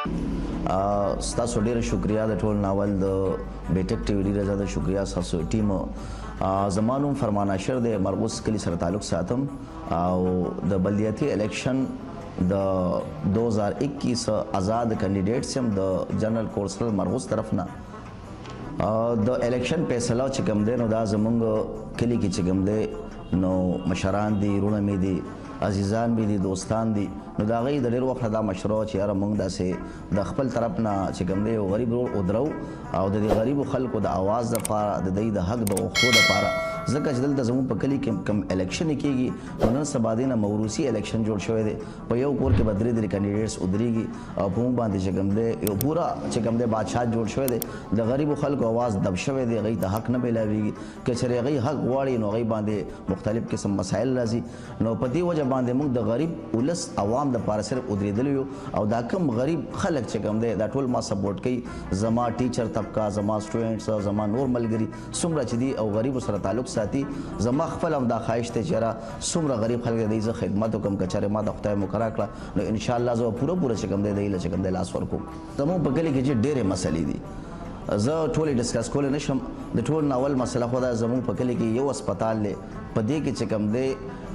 ستاسو ډېر شکریا د ټول ناول د بیټک ټي وی ډېر زیاته شکریا ستاسو ټیم زما نوم فرمان اشر د مرغوز کلي سره تعلق ساتم او د بلدیاتي الیکشن د 2021 آزاد کینډیډیټس هم د جنرال کورسل مرغوز طرف نه د الیکشن فیصله چې کوم دی نو دا زمونږ کلي کې چې کوم دی نو مشران دي رونه مې دي عزیزان مې دي دوستان دي نو د هغوی د ډېر وخت دا مشوره چې یاره موږ داسې د خپل طرف نه چې کوم دی یو غریب ودرو او د دې غریبو خلکو د اواز دپاره د دوی د حق د غوښتو دپاره ځکه چې دلته زموږ په کلي کې کم الیکشن کېږي نو نن سبا دی نه موروثي الیکشن جوړ شوی دی په یو کور کې به درې کینډیډیټس ودرېږي او په موږ باندې چې کوم دی یو پوره چې کوم دی بادشاه جوړ شوی دی د غریبو خلکو اواز دب شوی دی هغوی ته حق نه میلاویږي که چېرې هغوی حق غواړي نو هغوی باندې مختلف قسم مسایل راځي نو په دې وجه باندې موږ د غریب ولس عوام دپاره صرف ودرېدلی یو او دا کم غریب خلک چې کوم دی دا ټول ما سپورټ کوي زما ټیچر طبقه زما سټوډنټس زما نور ملګري څومره چې دي او غریبو سره تعلق ساتي زما خپل هم دا خواهش دی چې یاره څومره غریب خلک دی زه خدمت وکړم که چېرې ما د خدای مقرره کړه نو انشاءالله زه به پوره چې کوم دی دی له چې کوم دی لاس ورکوم زموږ په کلي کې چې ډېرې مسلې دي زه ټولې ډسکس کولی نه شم د ټول ناول مسله خو دا زموږ په کلي کې یو اسپتال دی په دې کې چې کوم دی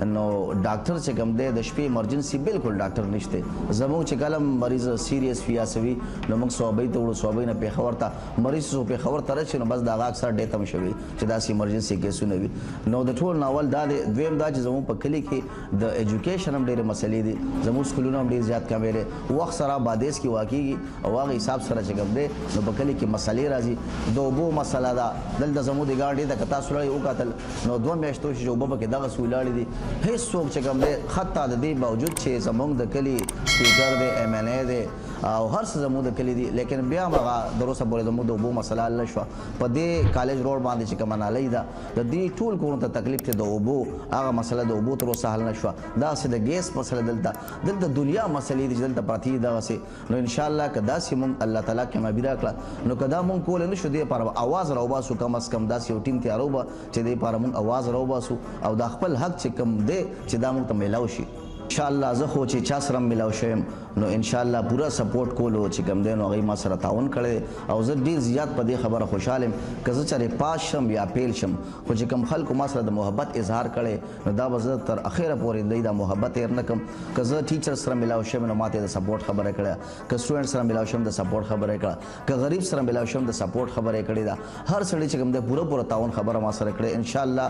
نو ډاکټر چې کوم دی د شپې ایمرجنسي بالکل ډاکټر نشته زموږ چې کله مریض سیریس وي یا سوي نو موږ صوبۍ ته وړو صوبۍ نه پېښور ته مریض څو پېښور ته راشي نو بس د هغه اکثر ډېت هم شوي چې داسې ایمرجنسي کیسونه وي نو د ټول ناول دا دی دویم دا چې زموږ په کلي کې د ایجوکیشن هم ډېرې مسلې دي زموږ سکولونه هم ډېر زیات کمې دی وخت سره بادیس کې واقعېږي او هغه حساب سره چې کوم دی نو په کلي کې مسلې راځي د اوبو مسله ده دلته زموږ د ګاډۍ ته که تاسو لړۍ وکتل نو 2 میاشتو چې اوبه پکې دغسې ولاړې دي هېڅ څوک چې کوم دی حتی د دې باوجود چې زموږ د کلي سپیکر دی ایم این ای دی او هر څه زموږ د کلي دي لیکن بیا هم هغه تر اوسه پورې زموږ د اوبو مسله حل نه شوه په دې کالج روډ باندې چې کومه نالۍ ده د دې ټول کورونو ته تکلیف دی د اوبو هغه مسله د اوبو تر اوسه حل نه شوه داسې د ګیس مسله دلته دنیا مسلې دي چې دلته پرتې دي دغسې نو انشاءالله که داسې مونږ الله تعالی کامیابي راکړه نو که دا مونږ کولی نه شو دې لپاره به اواز راوباسو کم از کم داسې یو ټیم تیارو به چې دې لپاره مونږ اواز راوباسو او دا خپل حق چې کوم دی چې دا مونږ ته میلاو شي انشاءالله زه خو چې چا سره ملاو شویم نو انشاءالله پوره سپورټ کولو چې کوم دی نو هغوی ما سره تعاون کړی او زه ډېر زیات په دې خبره خوشحال یم که زه چېرې پاس شم یا پیل شم خو چې کوم خلکو ما سره د محبت اظهار کړی نو دا به زه تر اخره پورې دی دا محبت هېر نه کړم که زه ټیچر سره ملاو شم نو ما ته د سپورټ خبره کړې که سټوډنټ سره ملاو شم د سپورټ خبره یې کړه که غریب سره ملاو شم د سپورټ خبره یې کړې ده هر سړی چې کوم دی پوره تعاون خبره ما سره کړې انشاءالله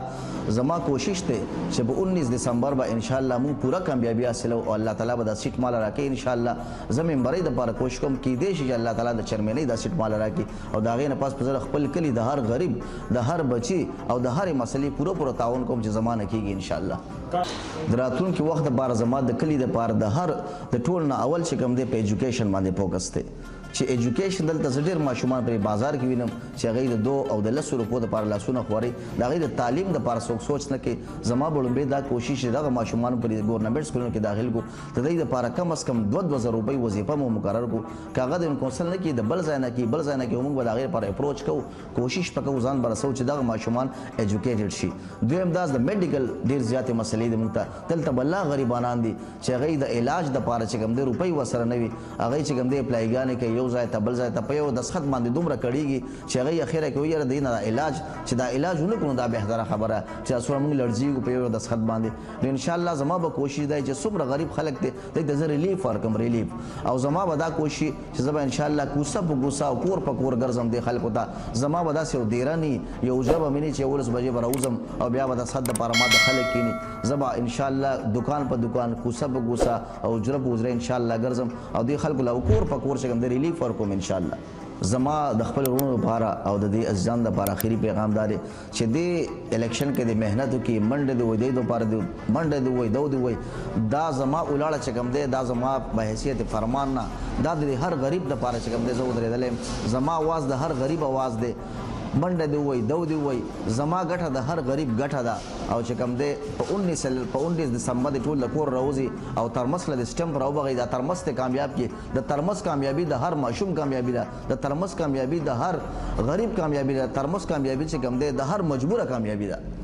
زما کوشش دی چې په 19 دسمبر به انشاءالله موږ پوره کامیابي حاصلو او الله تعالی به دا سیټ ماله راکړي انشاءالله زه ممبرۍ دپاره کوشش کوم کیدای شي چې الله تعالی د چیرمنۍ دا سیټ ماله راکړي او د هغې نه پس په زه خپل کلي د هر غریب د هر بچي او د هرې مسلې پوره تعاون کوم چې زما نه کېږي انشاءالله د راتلونکي وخت دپاره زما د کلي دپاره د ټول نه اول چې کوم دی په ایجوکیشن باندې فوکس دی چې ایجوکیشن دلته زه ډېر ماشومان پرې بازار کې وینم چې هغوی د 2 او د 10 روپو دپاره لاسونه خواري د هغوی د تعلیم دپاره څوک سوچ نه کوي زما به لومړی دا کوشش چې دغه ماشومانو پرې ګورنمنټ سکولونو کې داخل کړو د دوی دپاره کم از کم 2,000 روپۍ وظیفه مو مقرر کړو که هغه د کونسل نه کړي د بل ځای نه کړي موږ به د هغې لپاره اپروچ کوو کوشش به کوو ځان به رسوو چې دغه ماشومان ایجوکیټډ شي دویم دا د میډیکل ډېر زیاتې مسلې دي موږ ته دلته به لا غریبانان دي چې هغوی د علاج دپاره چې کوم دی روپۍ ورسره نه وي هغوی چې کوم دی اپلایګانې کوي یو ځای ته بل ځای ته په یو دستخط باندې دومره کړېږي چې هغوی اخره کې وایي یاره دی نه دا علاج چې دا علاج ونه کړو دا بهتره خبره چې څومره موږ لړزېږو په یو دستخط باندې نو انشاءالله زما به کوشش دی چې څومره غریب خلک دی دوی ته زه ریلیف ورکړم ریلیف او زما به دا کوشش چې زه به انشاءالله کوڅه په کوڅه او کور په کور ګرځم دې خلکو ته زما به داسې یو دیرني یو اوجره به مې نه چې 11 بجې به راوځم او بیا به دستخط دپاره ما د خلک کښېني زه به انشاءالله دکان په دکان کوڅه په کوڅه او اوجره په اوجره انشاءالله ګرځم او دې خلکو له کور په کور چې کوم دی ریلیف ورکوم انشاءالله زما د خپل ورونو لپاره او د دې عزیزانو لپاره آخري پیغام دا دی چې دې الیکشن کې د محنت وکړي منډه دې وایي دې دپاره دې منډه دې وایي دو دې وایي دا زما ولاړه چې کوم دی دا زما په حیثیت فرمان نه دا د هر غریب دپاره چې کوم دی زه ودرېدلی یم زما اواز د هر غریب اواز دی منډه دې وایي دو دې وایي زما ګټه د هر غریب ګټه ده او چې کوم دی په 19 دسمبر د ټول د کور راوځي او ترمس له د سټمپ راوبغئ دا ترمس ته کامیاب کړي د ترمس کامیابي د هر ماشوم کامیابي ده د ترمس کامیابي د هر غریب کامیابي ده ترمس کامیابي چې کوم دی د هر مجبوره کامیابي ده